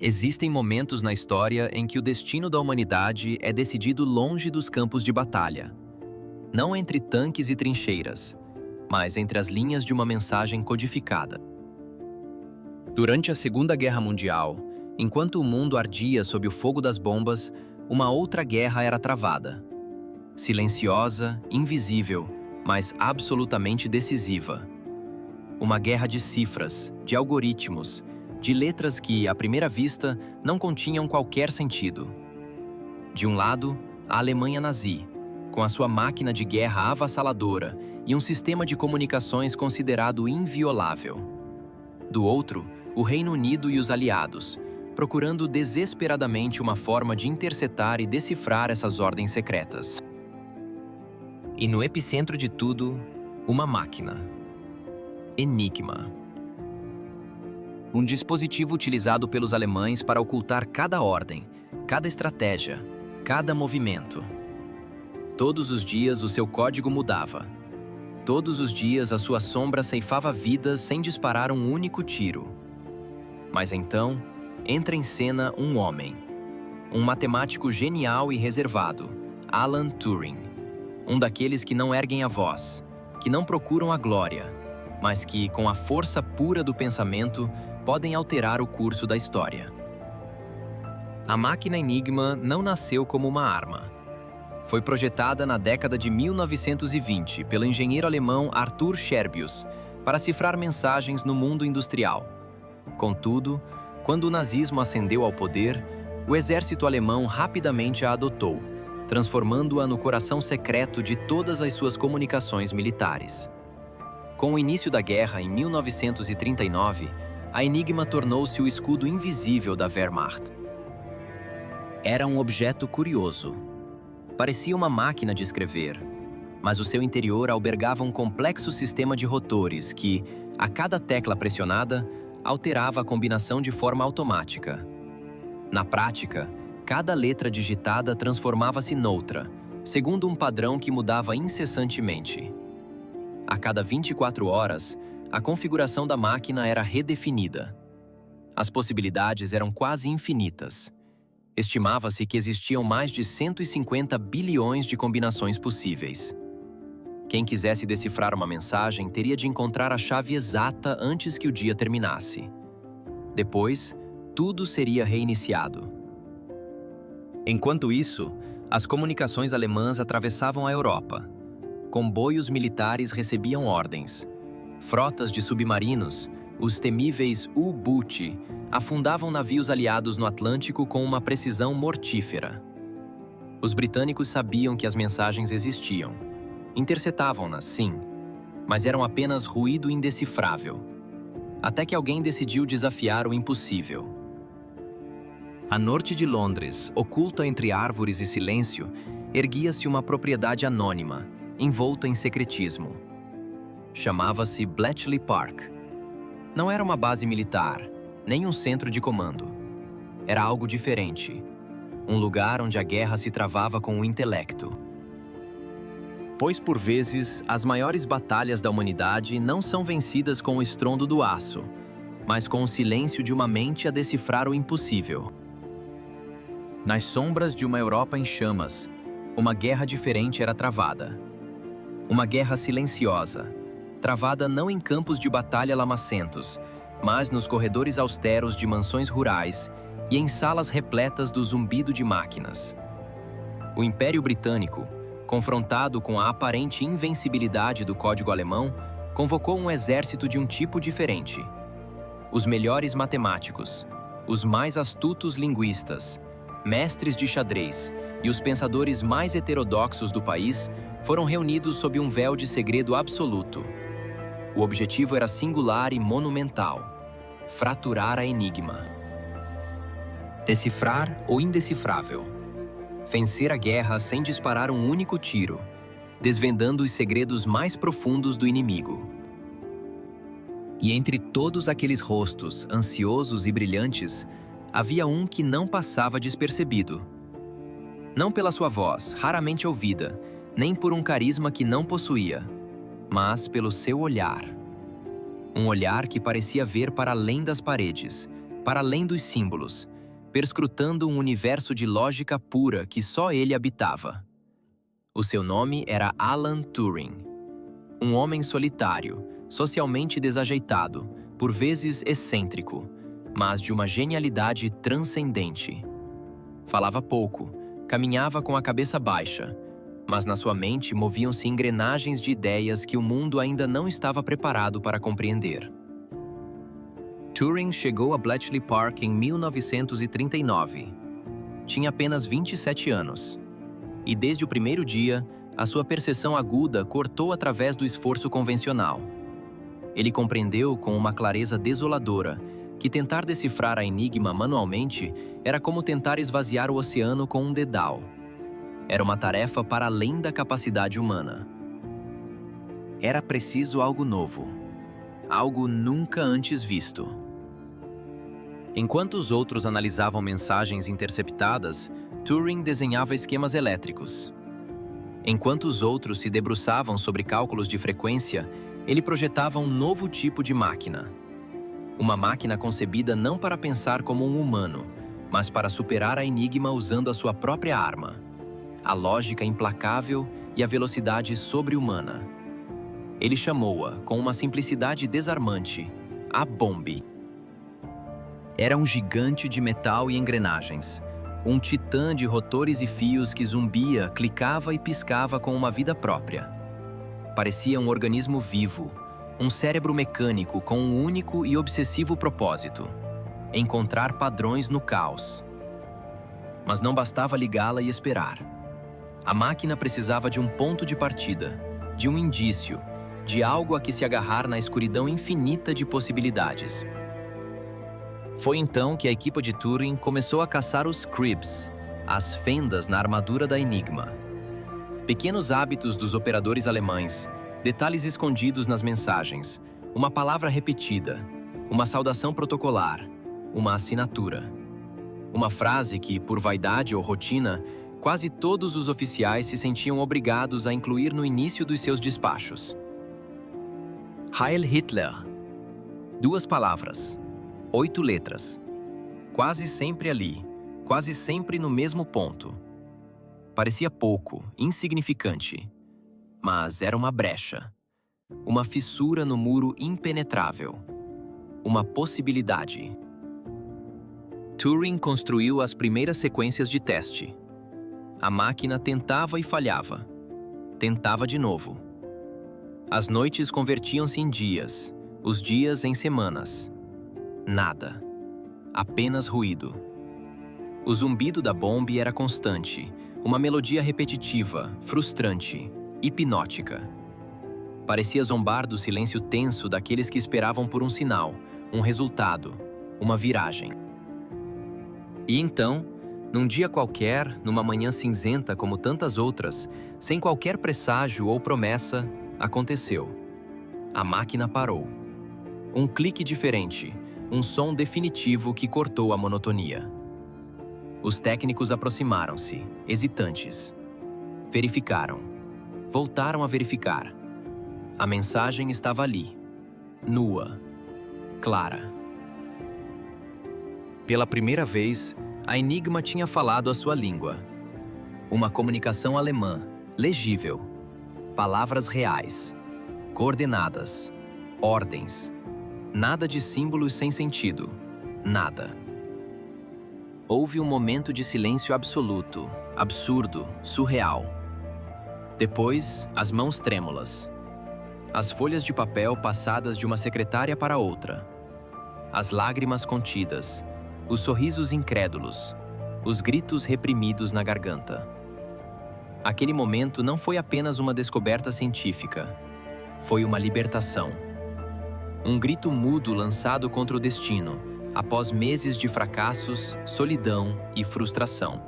Existem momentos na história em que o destino da humanidade é decidido longe dos campos de batalha. Não entre tanques e trincheiras, mas entre as linhas de uma mensagem codificada. Durante a Segunda Guerra Mundial, enquanto o mundo ardia sob o fogo das bombas, uma outra guerra era travada. Silenciosa, invisível, mas absolutamente decisiva. Uma guerra de cifras, de algoritmos, de letras que, à primeira vista, não continham qualquer sentido. De um lado, a Alemanha nazi, com a sua máquina de guerra avassaladora e um sistema de comunicações considerado inviolável. Do outro, o Reino Unido e os aliados, procurando desesperadamente uma forma de interceptar e decifrar essas ordens secretas. E no epicentro de tudo, uma máquina. Enigma. Um dispositivo utilizado pelos alemães para ocultar cada ordem, cada estratégia, cada movimento. Todos os dias o seu código mudava. Todos os dias a sua sombra ceifava vidas sem disparar um único tiro. Mas então, entra em cena um homem. Um matemático genial e reservado, Alan Turing. Um daqueles que não erguem a voz, que não procuram a glória, mas que, com a força pura do pensamento, podem alterar o curso da história. A máquina Enigma não nasceu como uma arma. Foi projetada na década de 1920 pelo engenheiro alemão Arthur Scherbius para cifrar mensagens no mundo industrial. Contudo, quando o nazismo ascendeu ao poder, o exército alemão rapidamente a adotou, transformando-a no coração secreto de todas as suas comunicações militares. Com o início da guerra, em 1939, a Enigma tornou-se o escudo invisível da Wehrmacht. Era um objeto curioso. Parecia uma máquina de escrever, mas o seu interior albergava um complexo sistema de rotores que, a cada tecla pressionada, alterava a combinação de forma automática. Na prática, cada letra digitada transformava-se noutra, segundo um padrão que mudava incessantemente. A cada 24 horas, a configuração da máquina era redefinida. As possibilidades eram quase infinitas. Estimava-se que existiam mais de 150 bilhões de combinações possíveis. Quem quisesse decifrar uma mensagem teria de encontrar a chave exata antes que o dia terminasse. Depois, tudo seria reiniciado. Enquanto isso, as comunicações alemãs atravessavam a Europa. Comboios militares recebiam ordens. Frotas de submarinos, os temíveis U-Boot, afundavam navios aliados no Atlântico com uma precisão mortífera. Os britânicos sabiam que as mensagens existiam. Interceptavam-nas, sim, mas eram apenas ruído indecifrável. Até que alguém decidiu desafiar o impossível. A norte de Londres, oculta entre árvores e silêncio, erguia-se uma propriedade anônima, envolta em secretismo. Chamava-se Bletchley Park. Não era uma base militar, nem um centro de comando. Era algo diferente. Um lugar onde a guerra se travava com o intelecto. Pois, por vezes, as maiores batalhas da humanidade não são vencidas com o estrondo do aço, mas com o silêncio de uma mente a decifrar o impossível. Nas sombras de uma Europa em chamas, uma guerra diferente era travada. Uma guerra silenciosa, travada não em campos de batalha lamacentos, mas nos corredores austeros de mansões rurais e em salas repletas do zumbido de máquinas. O Império Britânico, confrontado com a aparente invencibilidade do código alemão, convocou um exército de um tipo diferente. Os melhores matemáticos, os mais astutos linguistas, mestres de xadrez e os pensadores mais heterodoxos do país foram reunidos sob um véu de segredo absoluto. O objetivo era singular e monumental: fraturar a Enigma. Decifrar o indecifrável. Vencer a guerra sem disparar um único tiro, desvendando os segredos mais profundos do inimigo. E entre todos aqueles rostos, ansiosos e brilhantes, havia um que não passava despercebido. Não pela sua voz, raramente ouvida, nem por um carisma que não possuía, mas pelo seu olhar. Um olhar que parecia ver para além das paredes, para além dos símbolos, perscrutando um universo de lógica pura que só ele habitava. O seu nome era Alan Turing. Um homem solitário, socialmente desajeitado, por vezes excêntrico, mas de uma genialidade transcendente. Falava pouco, caminhava com a cabeça baixa, mas na sua mente moviam-se engrenagens de ideias que o mundo ainda não estava preparado para compreender. Turing chegou a Bletchley Park em 1939. Tinha apenas 27 anos. E desde o primeiro dia, a sua percepção aguda cortou através do esforço convencional. Ele compreendeu com uma clareza desoladora que tentar decifrar a enigma manualmente era como tentar esvaziar o oceano com um dedal. Era uma tarefa para além da capacidade humana. Era preciso algo novo, algo nunca antes visto. Enquanto os outros analisavam mensagens interceptadas, Turing desenhava esquemas elétricos. Enquanto os outros se debruçavam sobre cálculos de frequência, ele projetava um novo tipo de máquina. Uma máquina concebida não para pensar como um humano, mas para superar a enigma usando a sua própria arma. A lógica implacável e a velocidade sobre-humana. Ele chamou-a, com uma simplicidade desarmante, a Bombe. Era um gigante de metal e engrenagens, um titã de rotores e fios que zumbia, clicava e piscava com uma vida própria. Parecia um organismo vivo, um cérebro mecânico com um único e obsessivo propósito: encontrar padrões no caos. Mas não bastava ligá-la e esperar. A máquina precisava de um ponto de partida, de um indício, de algo a que se agarrar na escuridão infinita de possibilidades. Foi então que a equipe de Turing começou a caçar os cribs, as fendas na armadura da Enigma. Pequenos hábitos dos operadores alemães, detalhes escondidos nas mensagens, uma palavra repetida, uma saudação protocolar, uma assinatura. Uma frase que, por vaidade ou rotina, quase todos os oficiais se sentiam obrigados a incluir no início dos seus despachos. Heil Hitler. 2 palavras. 8 letras. Quase sempre ali, quase sempre no mesmo ponto. Parecia pouco, insignificante, mas era uma brecha. Uma fissura no muro impenetrável. Uma possibilidade. Turing construiu as primeiras sequências de teste. A máquina tentava e falhava. Tentava de novo. As noites convertiam-se em dias, os dias em semanas. Nada. Apenas ruído. O zumbido da bomba era constante, uma melodia repetitiva, frustrante, hipnótica. Parecia zombar do silêncio tenso daqueles que esperavam por um sinal, um resultado, uma viragem. E então, num dia qualquer, numa manhã cinzenta como tantas outras, sem qualquer presságio ou promessa, aconteceu. A máquina parou. Um clique diferente, um som definitivo que cortou a monotonia. Os técnicos aproximaram-se, hesitantes. Verificaram. Voltaram a verificar. A mensagem estava ali, nua, clara. Pela primeira vez, a Enigma tinha falado a sua língua. Uma comunicação alemã, legível. Palavras reais. Coordenadas. Ordens. Nada de símbolos sem sentido. Nada. Houve um momento de silêncio absoluto, absurdo, surreal. Depois, as mãos trêmulas. As folhas de papel passadas de uma secretária para outra. As lágrimas contidas. Os sorrisos incrédulos. Os gritos reprimidos na garganta. Aquele momento não foi apenas uma descoberta científica. Foi uma libertação. Um grito mudo lançado contra o destino, após meses de fracassos, solidão e frustração.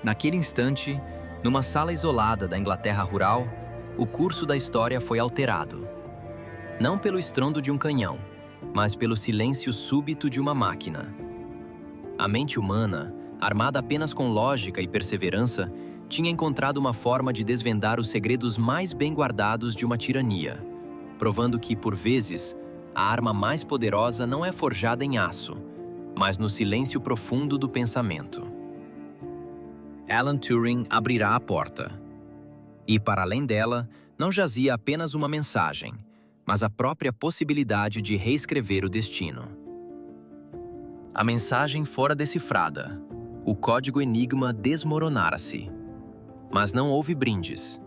Naquele instante, numa sala isolada da Inglaterra rural, o curso da história foi alterado. Não pelo estrondo de um canhão, mas pelo silêncio súbito de uma máquina. A mente humana, armada apenas com lógica e perseverança, tinha encontrado uma forma de desvendar os segredos mais bem guardados de uma tirania, provando que, por vezes, a arma mais poderosa não é forjada em aço, mas no silêncio profundo do pensamento. Alan Turing abrirá a porta. E, para além dela, não jazia apenas uma mensagem, mas a própria possibilidade de reescrever o destino. A mensagem fora decifrada. O código enigma desmoronara-se. Mas não houve brindes.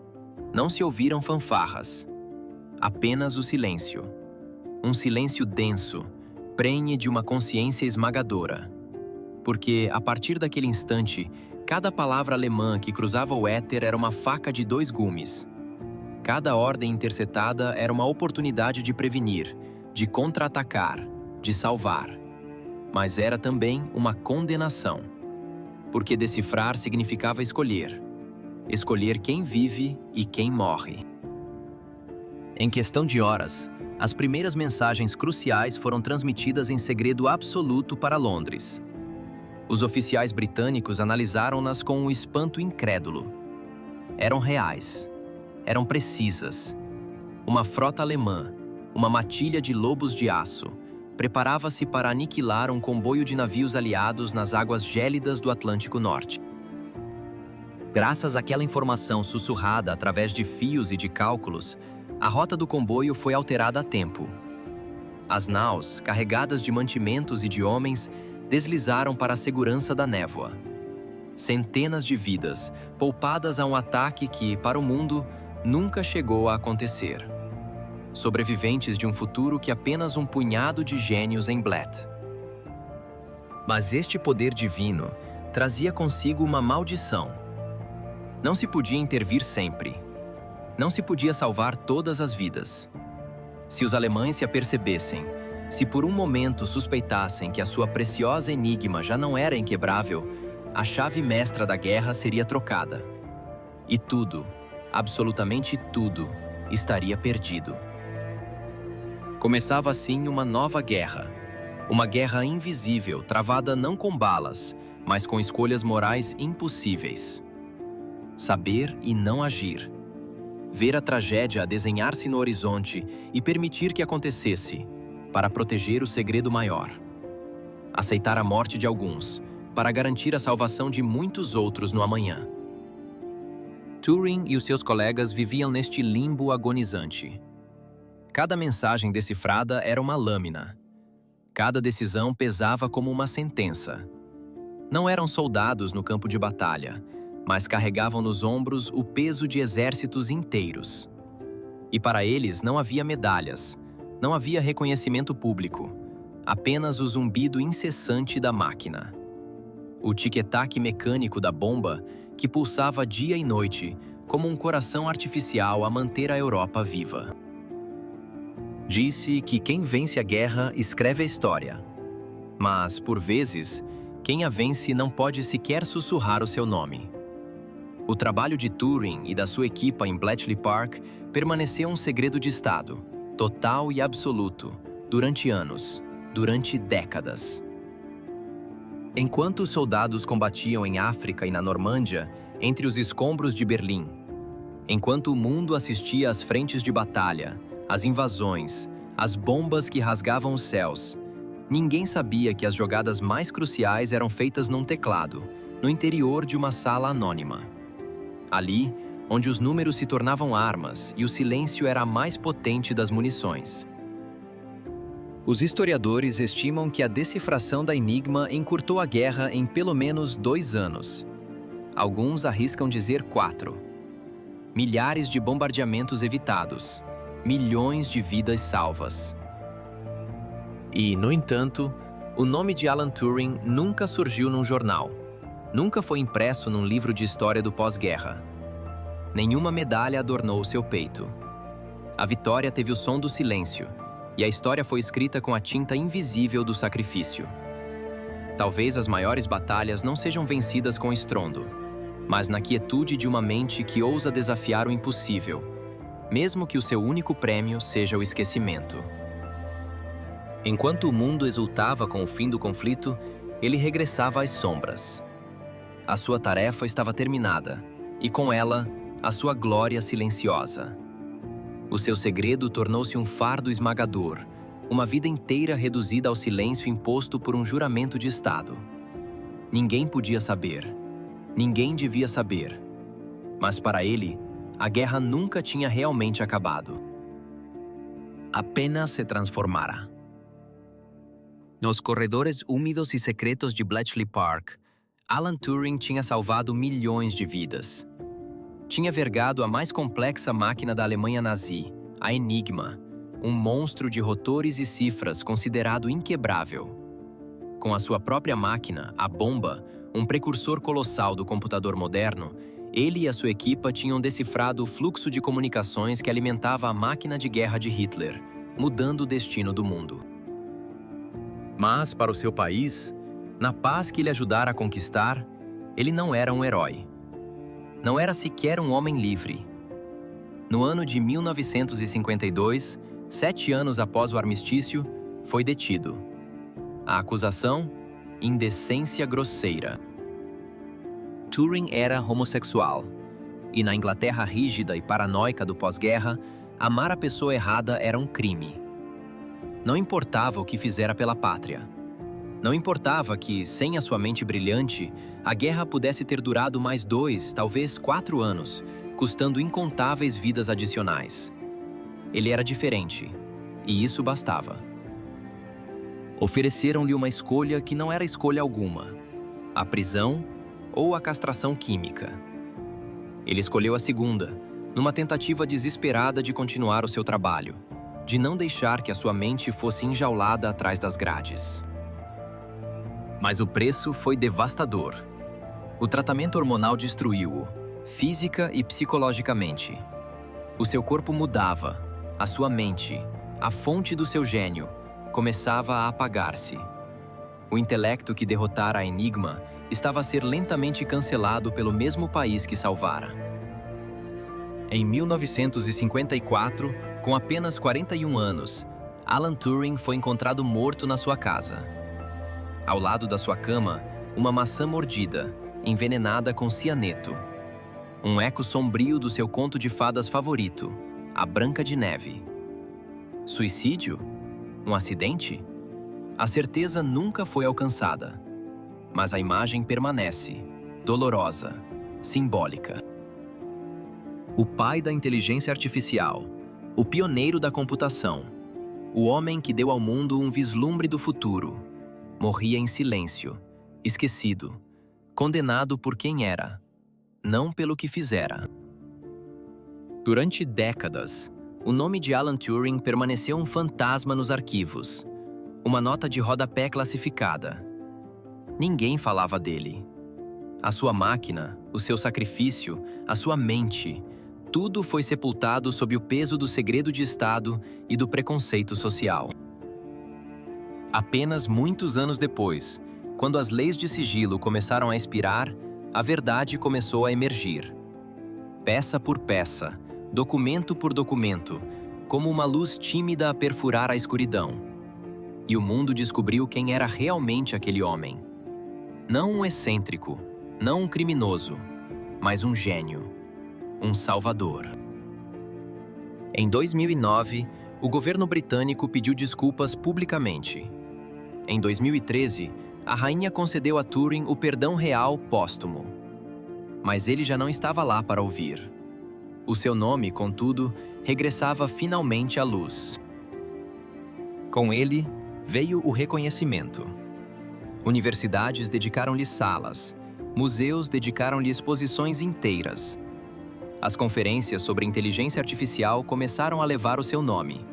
Não se ouviram fanfarras. Apenas o silêncio. Um silêncio denso, prenhe de uma consciência esmagadora. Porque, a partir daquele instante, cada palavra alemã que cruzava o éter era uma faca de 2 gumes. Cada ordem interceptada era uma oportunidade de prevenir, de contra-atacar, de salvar. Mas era também uma condenação. Porque decifrar significava escolher. Escolher quem vive e quem morre. Em questão de horas, as primeiras mensagens cruciais foram transmitidas em segredo absoluto para Londres. Os oficiais britânicos analisaram-nas com um espanto incrédulo. Eram reais. Eram precisas. Uma frota alemã, uma matilha de lobos de aço, preparava-se para aniquilar um comboio de navios aliados nas águas gélidas do Atlântico Norte. Graças àquela informação sussurrada através de fios e de cálculos, a rota do comboio foi alterada a tempo. As naus, carregadas de mantimentos e de homens, deslizaram para a segurança da névoa. Centenas de vidas, poupadas a um ataque que, para o mundo, nunca chegou a acontecer. Sobreviventes de um futuro que apenas um punhado de gênios em Blatt. Mas este poder divino trazia consigo uma maldição. Não se podia intervir sempre. Não se podia salvar todas as vidas. Se os alemães se apercebessem, se por um momento suspeitassem que a sua preciosa enigma já não era inquebrável, a chave mestra da guerra seria trocada. E tudo, absolutamente tudo, estaria perdido. Começava assim uma nova guerra. Uma guerra invisível, travada não com balas, mas com escolhas morais impossíveis. Saber e não agir. Ver a tragédia a desenhar-se no horizonte e permitir que acontecesse, para proteger o segredo maior. Aceitar a morte de alguns, para garantir a salvação de muitos outros no amanhã. Turing e os seus colegas viviam neste limbo agonizante. Cada mensagem decifrada era uma lâmina. Cada decisão pesava como uma sentença. Não eram soldados no campo de batalha, mas carregavam nos ombros o peso de exércitos inteiros. E para eles não havia medalhas, não havia reconhecimento público, apenas o zumbido incessante da máquina. O tic-tac mecânico da bomba que pulsava dia e noite, como um coração artificial a manter a Europa viva. Disse que quem vence a guerra escreve a história. Mas, por vezes, quem a vence não pode sequer sussurrar o seu nome. O trabalho de Turing e da sua equipa em Bletchley Park permaneceu um segredo de Estado, total e absoluto, durante anos, durante décadas. Enquanto os soldados combatiam em África e na Normândia, entre os escombros de Berlim, enquanto o mundo assistia às frentes de batalha, às invasões, às bombas que rasgavam os céus, ninguém sabia que as jogadas mais cruciais eram feitas num teclado, no interior de uma sala anônima. Ali, onde os números se tornavam armas e o silêncio era a mais potente das munições. Os historiadores estimam que a decifração da enigma encurtou a guerra em pelo menos 2 anos. Alguns arriscam dizer 4. Milhares de bombardeamentos evitados. Milhões de vidas salvas. E, no entanto, o nome de Alan Turing nunca surgiu num jornal. Nunca foi impresso num livro de história do pós-guerra. Nenhuma medalha adornou seu peito. A vitória teve o som do silêncio, e a história foi escrita com a tinta invisível do sacrifício. Talvez as maiores batalhas não sejam vencidas com estrondo, mas na quietude de uma mente que ousa desafiar o impossível, mesmo que o seu único prêmio seja o esquecimento. Enquanto o mundo exultava com o fim do conflito, ele regressava às sombras. A sua tarefa estava terminada, e com ela, a sua glória silenciosa. O seu segredo tornou-se um fardo esmagador, uma vida inteira reduzida ao silêncio imposto por um juramento de Estado. Ninguém podia saber. Ninguém devia saber. Mas para ele, a guerra nunca tinha realmente acabado. Apenas se transformara. Nos corredores úmidos e secretos de Bletchley Park, Alan Turing tinha salvado milhões de vidas. Tinha vergado a mais complexa máquina da Alemanha nazi, a Enigma, um monstro de rotores e cifras considerado inquebrável. Com a sua própria máquina, a bomba, um precursor colossal do computador moderno, ele e a sua equipa tinham decifrado o fluxo de comunicações que alimentava a máquina de guerra de Hitler, mudando o destino do mundo. Mas, para o seu país, na paz que lhe ajudara a conquistar, ele não era um herói. Não era sequer um homem livre. No ano de 1952, 7 anos após o armistício, foi detido. A acusação? Indecência grosseira. Turing era homossexual. E na Inglaterra rígida e paranoica do pós-guerra, amar a pessoa errada era um crime. Não importava o que fizera pela pátria. Não importava que, sem a sua mente brilhante, a guerra pudesse ter durado mais 2, talvez 4 anos, custando incontáveis vidas adicionais. Ele era diferente, e isso bastava. Ofereceram-lhe uma escolha que não era escolha alguma: a prisão ou a castração química. Ele escolheu a segunda, numa tentativa desesperada de continuar o seu trabalho, de não deixar que a sua mente fosse enjaulada atrás das grades. Mas o preço foi devastador. O tratamento hormonal destruiu-o, física e psicologicamente. O seu corpo mudava, a sua mente, a fonte do seu gênio, começava a apagar-se. O intelecto que derrotara a Enigma estava a ser lentamente cancelado pelo mesmo país que salvara. Em 1954, com apenas 41 anos, Alan Turing foi encontrado morto na sua casa. Ao lado da sua cama, uma maçã mordida, envenenada com cianeto. Um eco sombrio do seu conto de fadas favorito, A Branca de Neve. Suicídio? Um acidente? A certeza nunca foi alcançada. Mas a imagem permanece, dolorosa, simbólica. O pai da inteligência artificial, o pioneiro da computação, o homem que deu ao mundo um vislumbre do futuro, morria em silêncio, esquecido, condenado por quem era, não pelo que fizera. Durante décadas, o nome de Alan Turing permaneceu um fantasma nos arquivos, uma nota de rodapé classificada. Ninguém falava dele. A sua máquina, o seu sacrifício, a sua mente, tudo foi sepultado sob o peso do segredo de Estado e do preconceito social. Apenas muitos anos depois, quando as leis de sigilo começaram a expirar, a verdade começou a emergir. Peça por peça, documento por documento, como uma luz tímida a perfurar a escuridão. E o mundo descobriu quem era realmente aquele homem. Não um excêntrico, não um criminoso, mas um gênio, um salvador. Em 2009, o governo britânico pediu desculpas publicamente. Em 2013, a rainha concedeu a Turing o perdão real póstumo. Mas ele já não estava lá para ouvir. O seu nome, contudo, regressava finalmente à luz. Com ele, veio o reconhecimento. Universidades dedicaram-lhe salas, museus dedicaram-lhe exposições inteiras. As conferências sobre inteligência artificial começaram a levar o seu nome.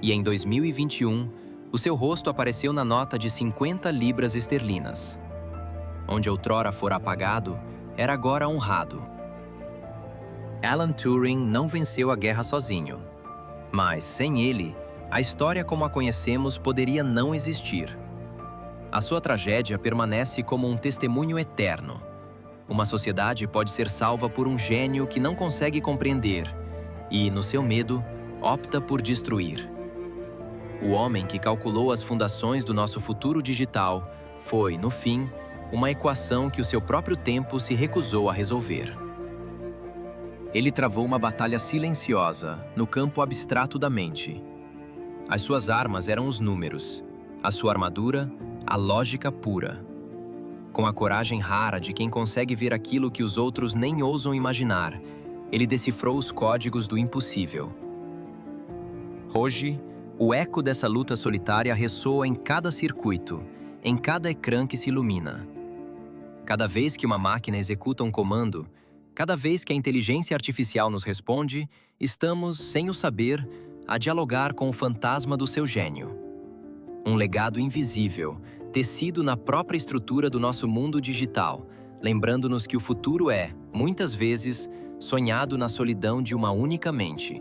E em 2021, o seu rosto apareceu na nota de 50 libras esterlinas. Onde outrora fora apagado, era agora honrado. Alan Turing não venceu a guerra sozinho. Mas, sem ele, a história como a conhecemos poderia não existir. A sua tragédia permanece como um testemunho eterno. Uma sociedade pode ser salva por um gênio que não consegue compreender e, no seu medo, opta por destruir. O homem que calculou as fundações do nosso futuro digital foi, no fim, uma equação que o seu próprio tempo se recusou a resolver. Ele travou uma batalha silenciosa no campo abstrato da mente. As suas armas eram os números, a sua armadura, a lógica pura. Com a coragem rara de quem consegue ver aquilo que os outros nem ousam imaginar, ele decifrou os códigos do impossível. Hoje, o eco dessa luta solitária ressoa em cada circuito, em cada ecrã que se ilumina. Cada vez que uma máquina executa um comando, cada vez que a inteligência artificial nos responde, estamos, sem o saber, a dialogar com o fantasma do seu gênio. Um legado invisível, tecido na própria estrutura do nosso mundo digital, lembrando-nos que o futuro é, muitas vezes, sonhado na solidão de uma única mente.